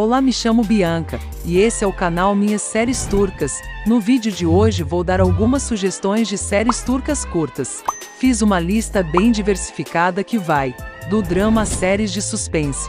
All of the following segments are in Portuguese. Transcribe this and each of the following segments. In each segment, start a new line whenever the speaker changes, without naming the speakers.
Olá, me chamo Bianca, e esse é o canal Minhas Séries Turcas. No vídeo de hoje vou dar algumas sugestões de séries turcas curtas. Fiz uma lista bem diversificada que vai do drama a séries de suspense.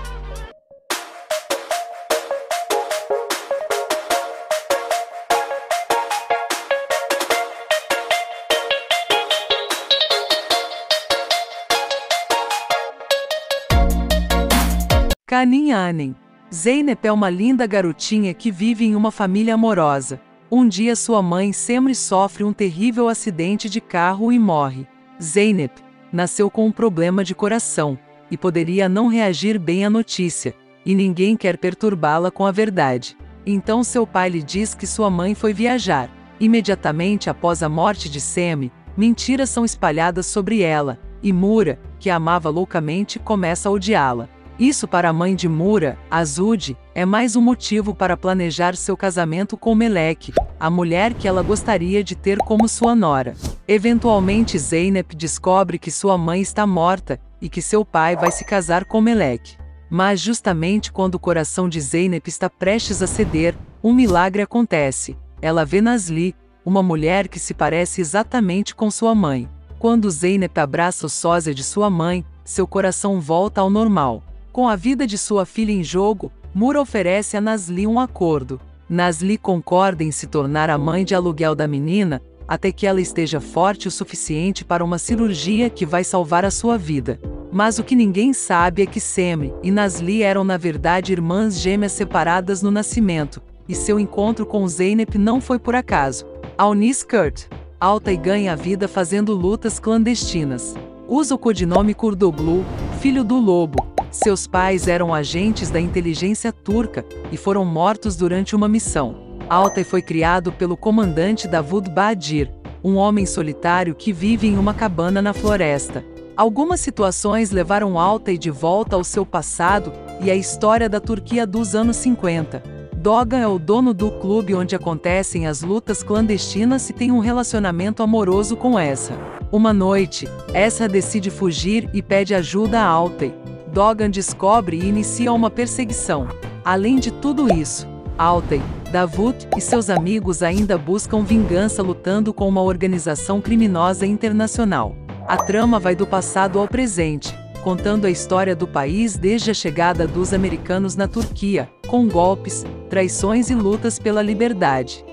Kanin Anen. Zeynep é uma linda garotinha que vive em uma família amorosa. Um dia sua mãe Semri sofre um terrível acidente de carro e morre. Zeynep nasceu com um problema de coração e poderia não reagir bem à notícia, e ninguém quer perturbá-la com a verdade. Então seu pai lhe diz que sua mãe foi viajar. Imediatamente após a morte de Semri, mentiras são espalhadas sobre ela, e Mura, que a amava loucamente, começa a odiá-la. Isso para a mãe de Mura, Azude, é mais um motivo para planejar seu casamento com Melek, a mulher que ela gostaria de ter como sua nora. Eventualmente Zeynep descobre que sua mãe está morta e que seu pai vai se casar com Melek. Mas justamente quando o coração de Zeynep está prestes a ceder, um milagre acontece. Ela vê Nazli, uma mulher que se parece exatamente com sua mãe. Quando Zeynep abraça o sósia de sua mãe, seu coração volta ao normal. Com a vida de sua filha em jogo, Mura oferece a Nazli um acordo. Nazli concorda em se tornar a mãe de aluguel da menina, até que ela esteja forte o suficiente para uma cirurgia que vai salvar a sua vida. Mas o que ninguém sabe é que Semri e Nazli eram na verdade irmãs gêmeas separadas no nascimento, e seu encontro com Zeynep não foi por acaso. Aunis Kurt, Altay ganha a vida fazendo lutas clandestinas. Usa o codinome Kurdoglu, filho do lobo. Seus pais eram agentes da inteligência turca e foram mortos durante uma missão. Altay foi criado pelo comandante Davud Badir, um homem solitário que vive em uma cabana na floresta. Algumas situações levaram Altay de volta ao seu passado e à história da Turquia dos anos 50. Dogan é o dono do clube onde acontecem as lutas clandestinas e tem um relacionamento amoroso com Esra. Uma noite, Esra decide fugir e pede ajuda a Altay. Dogan descobre e inicia uma perseguição. Além de tudo isso, Altay, Davut e seus amigos ainda buscam vingança lutando com uma organização criminosa internacional. A trama vai do passado ao presente, contando a história do país desde a chegada dos americanos na Turquia, com golpes, traições e lutas pela liberdade.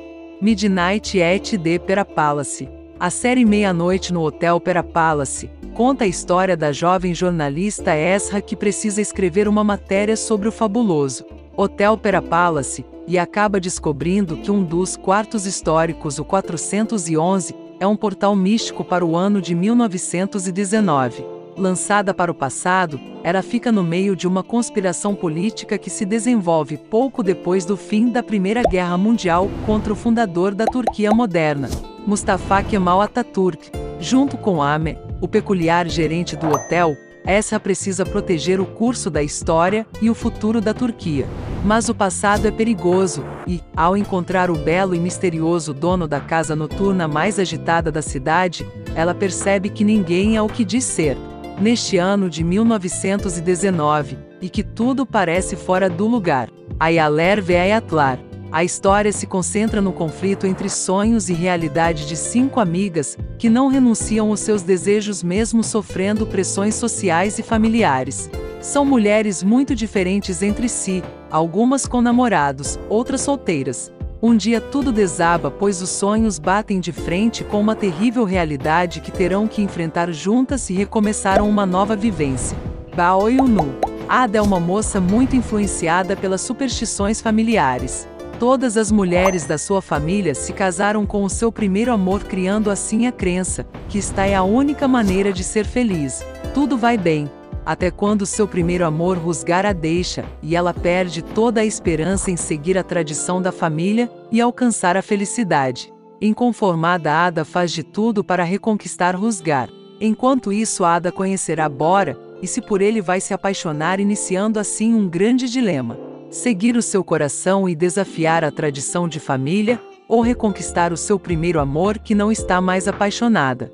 Midnight at the Pera Palace. A série Meia-Noite no Hotel Pera Palace conta a história da jovem jornalista Esra que precisa escrever uma matéria sobre o fabuloso Hotel Pera Palace e acaba descobrindo que um dos quartos históricos, o 411, é um portal místico para o ano de 1919. Lançada para o passado, ela fica no meio de uma conspiração política que se desenvolve pouco depois do fim da Primeira Guerra Mundial contra o fundador da Turquia moderna, Mustafa Kemal Atatürk. Junto com Ahmet, o peculiar gerente do hotel, Esra precisa proteger o curso da história e o futuro da Turquia. Mas o passado é perigoso e, ao encontrar o belo e misterioso dono da casa noturna mais agitada da cidade, ela percebe que ninguém é o que diz ser. Neste ano de 1919, e que tudo parece fora do lugar. Ayaler ve Ayatlar. A história se concentra no conflito entre sonhos e realidade de 5 amigas, que não renunciam aos seus desejos mesmo sofrendo pressões sociais e familiares. São mulheres muito diferentes entre si, algumas com namorados, outras solteiras. Um dia tudo desaba pois os sonhos batem de frente com uma terrível realidade que terão que enfrentar juntas e recomeçaram uma nova vivência. Baoyunu. Ada é uma moça muito influenciada pelas superstições familiares. Todas as mulheres da sua família se casaram com o seu primeiro amor, criando assim a crença que esta é a única maneira de ser feliz. Tudo vai bem, até quando seu primeiro amor Rusgar a deixa, e ela perde toda a esperança em seguir a tradição da família e alcançar a felicidade. Inconformada, Ada faz de tudo para reconquistar Rusgar. Enquanto isso, Ada conhecerá Bora, e se por ele vai se apaixonar, iniciando assim um grande dilema. Seguir o seu coração e desafiar a tradição de família, ou reconquistar o seu primeiro amor que não está mais apaixonada.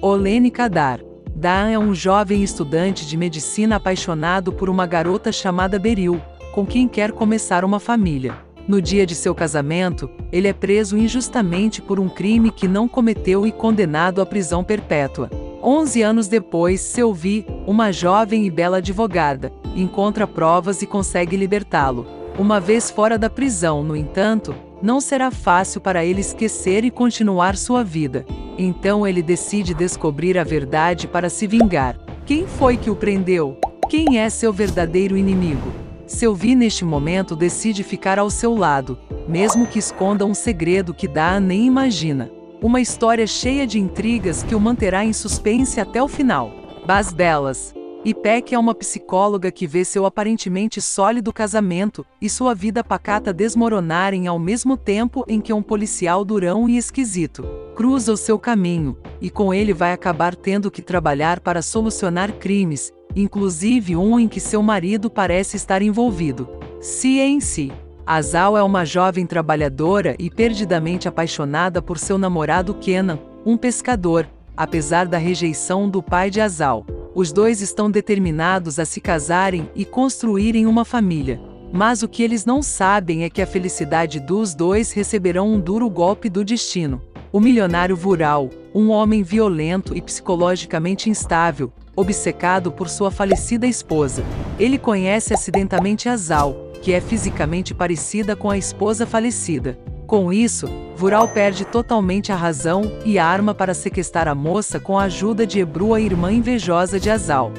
Olene Kadar. Daan é um jovem estudante de medicina apaixonado por uma garota chamada Beril. com quem quer começar uma família. No dia de seu casamento, ele é preso injustamente por um crime que não cometeu e condenado à prisão perpétua. 11 anos depois, Sylvie, uma jovem e bela advogada, encontra provas e consegue libertá-lo. Uma vez fora da prisão, no entanto, não será fácil para ele esquecer e continuar sua vida. Então ele decide descobrir a verdade para se vingar. Quem foi que o prendeu? Quem é seu verdadeiro inimigo? Sylvie neste momento decide ficar ao seu lado, mesmo que esconda um segredo que Daan nem imagina. Uma história cheia de intrigas que o manterá em suspense até o final. Bas Belas. Ipek é uma psicóloga que vê seu aparentemente sólido casamento e sua vida pacata desmoronarem ao mesmo tempo em que um policial durão e esquisito cruza o seu caminho, e com ele vai acabar tendo que trabalhar para solucionar crimes, inclusive um em que seu marido parece estar envolvido. Ciência. Azal é uma jovem trabalhadora e perdidamente apaixonada por seu namorado Kenan, um pescador, apesar da rejeição do pai de Azal. Os dois estão determinados a se casarem e construírem uma família. Mas o que eles não sabem é que a felicidade dos dois receberão um duro golpe do destino. O milionário Vural, um homem violento e psicologicamente instável, obcecado por sua falecida esposa. Ele conhece acidentalmente Azal, que é fisicamente parecida com a esposa falecida. Com isso, Vural perde totalmente a razão e arma para sequestrar a moça com a ajuda de Ebru, a irmã invejosa de Azal.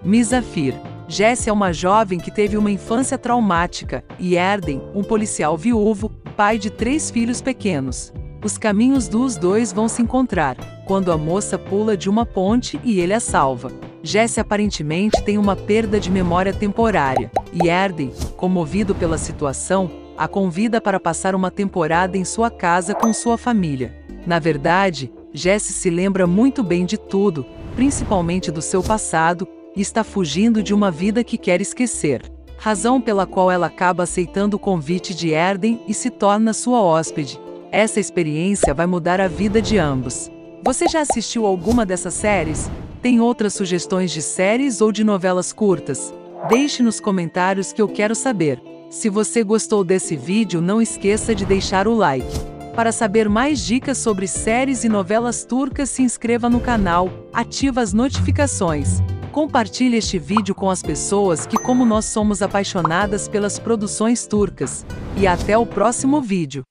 Misafir. Jesse é uma jovem que teve uma infância traumática, e Erden, um policial viúvo, pai de 3 filhos pequenos. Os caminhos dos dois vão se encontrar, quando a moça pula de uma ponte e ele a salva. Jesse aparentemente tem uma perda de memória temporária, e Erden, comovido pela situação, a convida para passar uma temporada em sua casa com sua família. Na verdade, Jesse se lembra muito bem de tudo, principalmente do seu passado, e está fugindo de uma vida que quer esquecer. Razão pela qual ela acaba aceitando o convite de Erden e se torna sua hóspede. Essa experiência vai mudar a vida de ambos. Você já assistiu alguma dessas séries? Tem outras sugestões de séries ou de novelas curtas? Deixe nos comentários que eu quero saber. Se você gostou desse vídeo, não esqueça de deixar o like. Para saber mais dicas sobre séries e novelas turcas, se inscreva no canal, ative as notificações. Compartilhe este vídeo com as pessoas que, como nós, somos apaixonadas pelas produções turcas. E até o próximo vídeo.